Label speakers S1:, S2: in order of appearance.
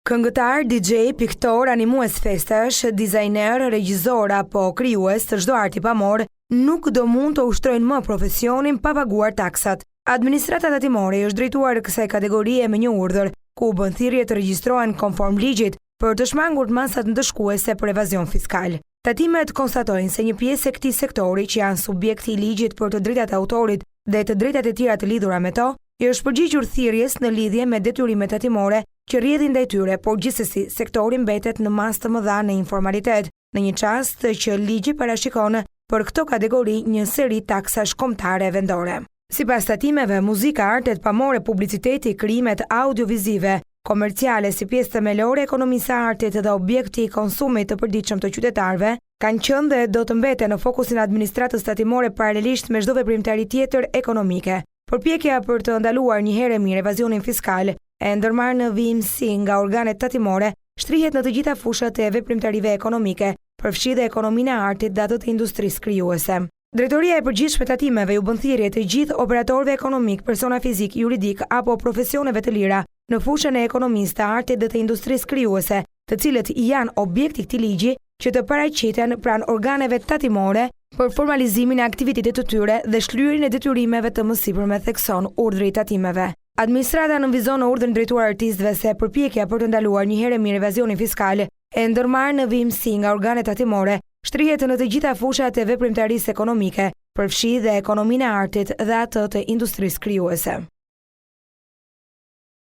S1: Këngëtar, DJ, piktor, animues festash, dizajner, regjisor apo krijues të çdo arti pamor nuk do mund të ushtrojnë më profesionin pa paguar taksat. Administrata tatimore është drejtuar kësaj kategorie me një urdhër, ku bën thirrje të regjistrohen konform ligjit për të shmangur masat ndëshkuese për evazion fiskal. Tatimet konstatojnë se një pjesë e këtij sektori që janë subjekti i ligjit për të drejtat e autorit dhe të drejtat e tjera të lidhura me to, i është përgjigjur thirrjes në lidhje me detyrimet tatimore që rrjedhin ndaj tyre, por gjithsesi sektori mbetet në masë të mëdha në informalitet, në një çast që ligji parashikon për këto kategori një seri taksash kombëtare vendore. Sipas tatimeve, muzika, artet pamore, publiciteti, krijimet audiovizive, komerciale si pjesë themelore e ekonomisë së artit dhe objekti i konsumit të përditshëm të qytetarëve, kanë qenë dhe do të mbeten në fokusin e administratës tatimore paralelisht me çdo veprimtari tjetër ekonomike. Përpjekja për të ndaluar një herë mirë evazionin fiskal e ndërmarrë në vimësi nga organet tatimore shtrihet në të gjitha fushat e veprimtarive ekonomike, përfshi dhe ekonominë e artit dhe atë të industrisë krijuese. Drejtoria e përgjithshme tatimeve ju bën thirrje të gjithë operatorëve ekonomik, persona fizik, juridik apo profesioneve të lira në fushën e ekonomisë, të artit dhe të industrisë krijuese, të cilët janë objekti i këtij ligji, që të paraqiten pranë organeve tatimore për formalizimin e aktivitetit të tyre dhe shlyerjen e detyrimeve të mësipërme, thekson urdhri i tatimeve. Administrata nënvizon në urdhrin drejtuar artistëve se përpjekja për të ndaluar një herë mirë evazionin fiskal e ndërmarrë në vimësi nga organet tatimore shtrihet në të gjitha fushat e veprimtarisë ekonomike, përfshi dhe ekonominë e artit dhe atë të industrisë krijuese.